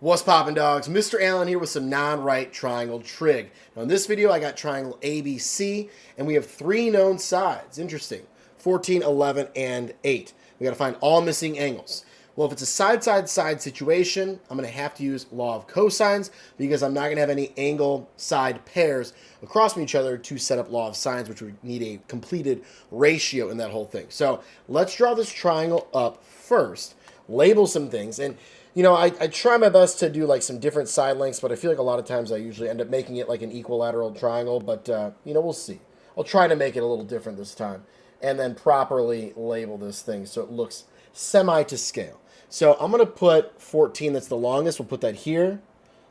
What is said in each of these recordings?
What's poppin', dogs? Mr. Allen here with some non-right triangle trig. Now in this video, I got triangle ABC, and we have three known sides. Interesting. 14, 11, and 8. We got to find all missing angles. Well, if it's a side-side-side situation, I'm going to have to use law of cosines because I'm not going to have any angle side pairs across from each other to set up law of sines, which would need a completed ratio in that whole thing. So let's draw this triangle up first, label some things, and you know, I try my best to do like some different side lengths, but I feel like a lot of times I usually end up making it like an equilateral triangle, but you know, we'll see. I'll try to make it a little different this time and then properly label this thing so it looks semi to scale. So I'm going to put 14, that's the longest. We'll put that here.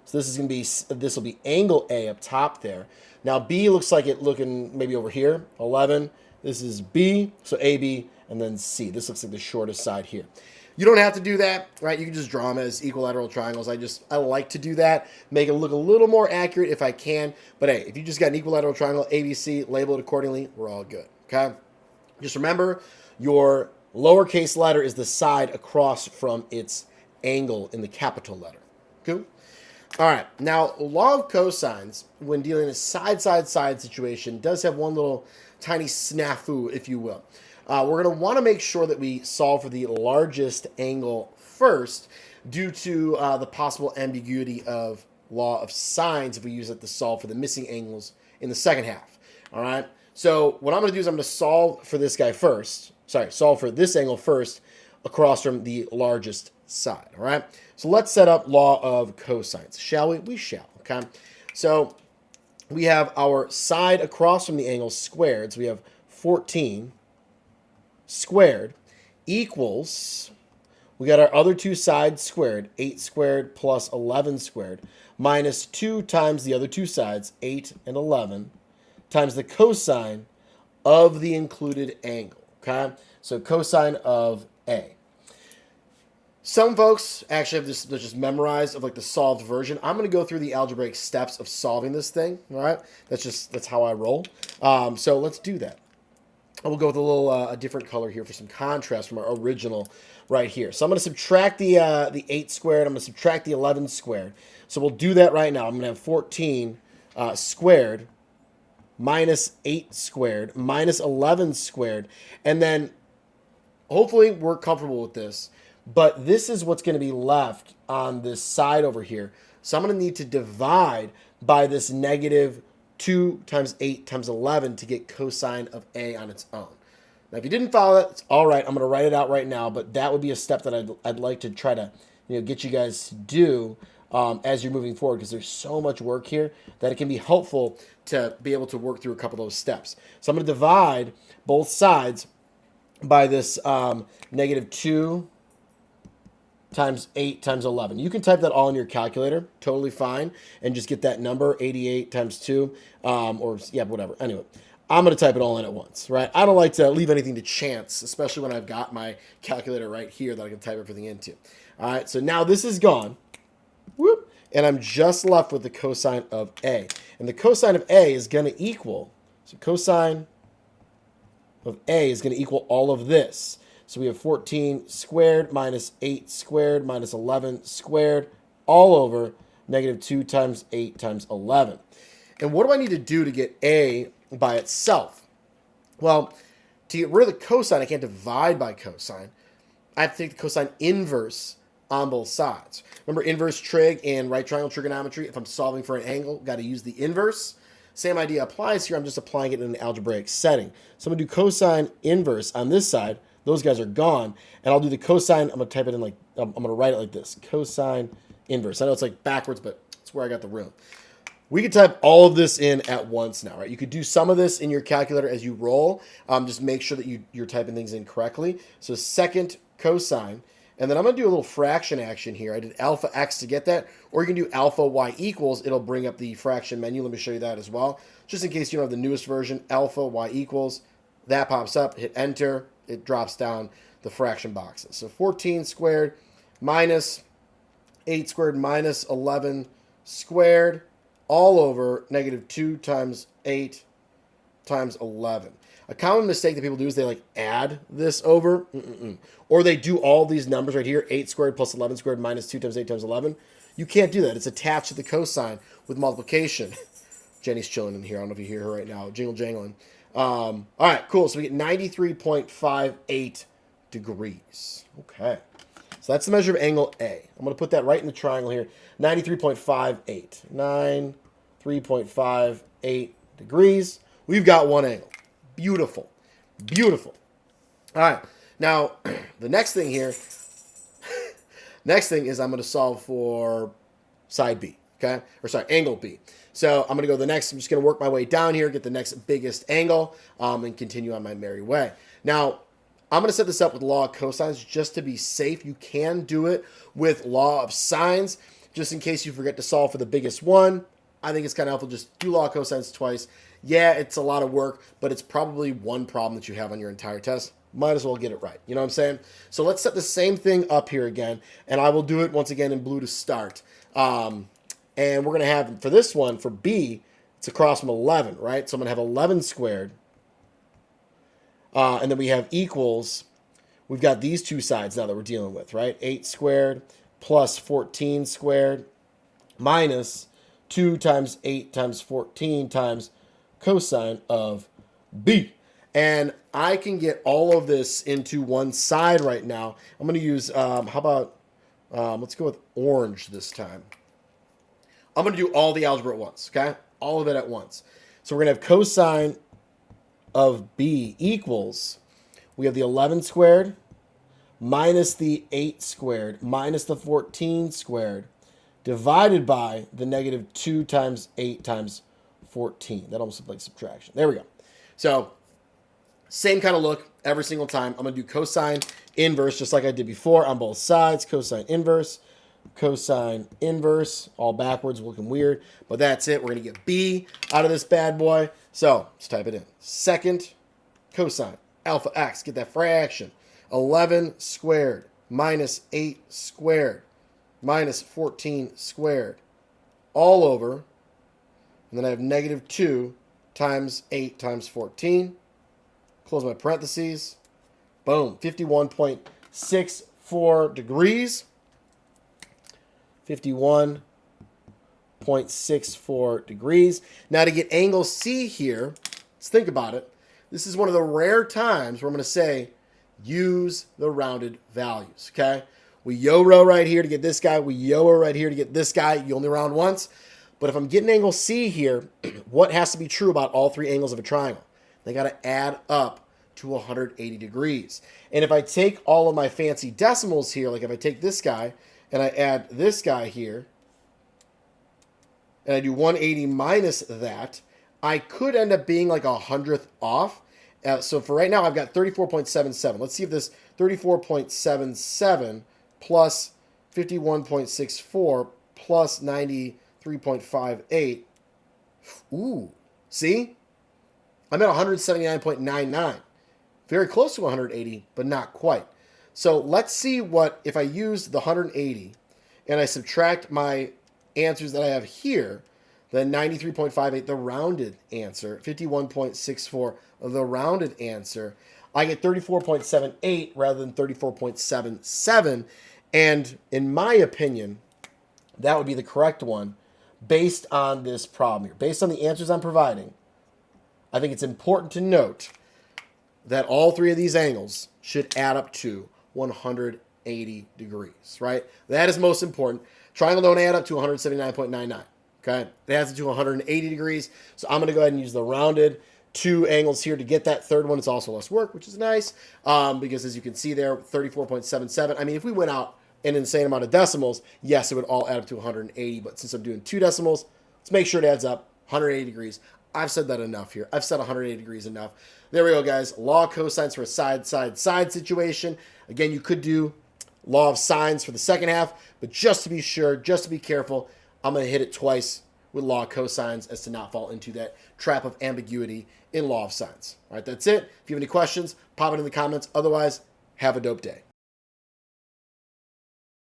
So this is going to be, this will be angle A up top there. Now B looks like it looking maybe over here, 11. This is B, so AB, and then C. This looks like the shortest side here. You don't have to do that, right? You can just draw them as equilateral triangles. I like to do that, make it look a little more accurate if I can. But hey, if you just got an equilateral triangle, ABC, label it accordingly, we're all good, okay? Just remember, your lowercase letter is the side across from its angle in the capital letter. Cool? All right, now law of cosines, when dealing in a side-side-side situation, does have one little tiny snafu, if you will. We're going to want to make sure that we solve for the largest angle first due to the possible ambiguity of law of sines if we use it to solve for the missing angles in the second half. All right, so what I'm going to do is I'm going to solve for this guy first. Sorry, solve for this angle first across from the largest side. All right, so let's set up law of cosines. Shall we? We shall. Okay, so we have our side across from the angle squared. So we have 14 squared equals, we got our other two sides squared, 8 squared plus 11 squared, minus 2 times the other two sides, 8 and 11, times the cosine of the included angle, okay? So cosine of A. Some folks actually have this just memorized of like the solved version. I'm going to go through the algebraic steps of solving this thing, all right? That's how I roll. So let's do that. We'll go with a little a different color here for some contrast from our original right here. So I'm going to subtract the 8 squared. I'm going to subtract the 11 squared. So we'll do that right now. I'm going to have 14 squared minus 8 squared minus 11 squared. And then hopefully we're comfortable with this. But this is what's going to be left on this side over here. So I'm going to need to divide by this negative 2 times 8 times 11 to get cosine of A on its own. Now, if you didn't follow that, it's all right. I'm going to write it out right now, but that would be a step that I'd like to try to get you guys to do as you're moving forward, because there's so much work here that it can be helpful to be able to work through a couple of those steps. So I'm going to divide both sides by this negative 2 times 8 times 11. You can type that all in your calculator, totally fine, and just get that number, 88 times 2, or yeah, whatever. Anyway, I'm going to type it all in at once, right? I don't like to leave anything to chance, especially when I've got my calculator right here that I can type everything into. All right, so now this is gone, whoop, and I'm just left with the cosine of A. And the cosine of A is going to equal, so cosine of A is going to equal all of this. So we have 14 squared minus 8 squared minus 11 squared all over negative 2 times 8 times 11. And what do I need to do to get A by itself? Well, to get rid of the cosine, I can't divide by cosine. I have to take the cosine inverse on both sides. Remember inverse trig in right triangle trigonometry? If I'm solving for an angle, got to use the inverse. Same idea applies here. I'm just applying it in an algebraic setting. So I'm going to do cosine inverse on this side. Those guys are gone. And I'll do the cosine. I'm going to type it in like, I'm going to write it like this. Cosine inverse. I know it's like backwards, but it's where I got the room. We can type all of this in at once now, right? You could do some of this in your calculator as you roll. Just make sure that you're typing things in correctly. So second cosine. And then I'm going to do a little fraction action here. I did alpha x to get that. Or you can do alpha y equals. It'll bring up the fraction menu. Let me show you that as well. Just in case you don't have the newest version, alpha y equals. That pops up. Hit enter. It drops down the fraction boxes. So 14 squared minus 8 squared minus 11 squared all over negative 2 times 8 times 11. A common mistake that people do is they like add this over. Or they do all these numbers right here, 8 squared plus 11 squared minus 2 times 8 times 11. You can't do that. It's attached to the cosine with multiplication. Jenny's chilling in here. I don't know if you hear her right now. Jingle jangling. All right, cool. So we get 93.58 degrees. Okay. So that's the measure of angle A. I'm going to put that right in the triangle here. 93.58. 93.58 degrees. We've got one angle. Beautiful. Beautiful. All right. Now, the next thing here, next thing is I'm going to solve for side B, okay? Or sorry, angle B. So I'm going to go the next, I'm just going to work my way down here, get the next biggest angle, and continue on my merry way. Now, I'm going to set this up with law of cosines just to be safe. You can do it with law of sines, just in case you forget to solve for the biggest one. I think it's kind of helpful. Just do law of cosines twice. Yeah, it's a lot of work, but it's probably one problem that you have on your entire test. Might as well get it right. You know what I'm saying? So let's set the same thing up here again, and I will do it once again in blue to start. And we're going to have, for this one, for B, it's across from 11, right? So I'm going to have 11 squared. And then we have equals. We've got these two sides now that we're dealing with, right? 8 squared plus 14 squared minus 2 times 8 times 14 times cosine of B. And I can get all of this into one side right now. I'm going to use, how about, let's go with orange this time. I'm going to do all the algebra at once, okay? All of it at once. So we're going to have cosine of B equals, we have the 11 squared minus the 8 squared minus the 14 squared divided by the negative 2 times 8 times 14. That almost looks like subtraction. There we go. So same kind of look every single time. I'm going to do cosine inverse just like I did before on both sides. Cosine inverse, all backwards, looking weird. But that's it. We're going to get B out of this bad boy. So let's type it in. Second cosine alpha x. Get that fraction. 11 squared minus 8 squared minus 14 squared all over. And then I have negative 2 times 8 times 14. Close my parentheses. Boom. 51.64 degrees. 51.64 degrees. Now to get angle C here, let's think about it. This is one of the rare times where I'm going to say use the rounded values, okay? We yo-row right here to get this guy. We yo-row right here to get this guy. You only round once. But if I'm getting angle C here, what has to be true about all three angles of a triangle? They got to add up to 180 degrees. And if I take all of my fancy decimals here, like if I take this guy and I add this guy here, and I do 180 minus that, I could end up being like 100th off. So for right now, I've got 34.77. Let's see if this 34.77 plus 51.64 plus 93.58. Ooh, see? I'm at 179.99. Very close to 180, but not quite. So let's see what, if I use the 180 and I subtract my answers that I have here, then 93.58, the rounded answer, 51.64, the rounded answer, I get 34.78 rather than 34.77. And in my opinion, that would be the correct one based on this problem here. Based on the answers I'm providing, I think it's important to note that all three of these angles should add up to 180 degrees, right? That is most important. Triangle don't add up to 179.99, okay? It adds up to 180 degrees. So I'm going to go ahead and use the rounded two angles here to get that third one. It's also less work, which is nice, because as you can see there, 34.77. I mean, if we went out an insane amount of decimals, yes, it would all add up to 180. But since I'm doing two decimals, let's make sure it adds up 180 degrees. I've said that enough here. I've said 180 degrees enough. There we go, guys. Law of cosines for a side situation. Again, you could do law of sines for the second half, but just to be sure, just to be careful, I'm going to hit it twice with law of cosines as to not fall into that trap of ambiguity in law of sines. All right, that's it. If you have any questions, pop it in the comments. Otherwise, have a dope day.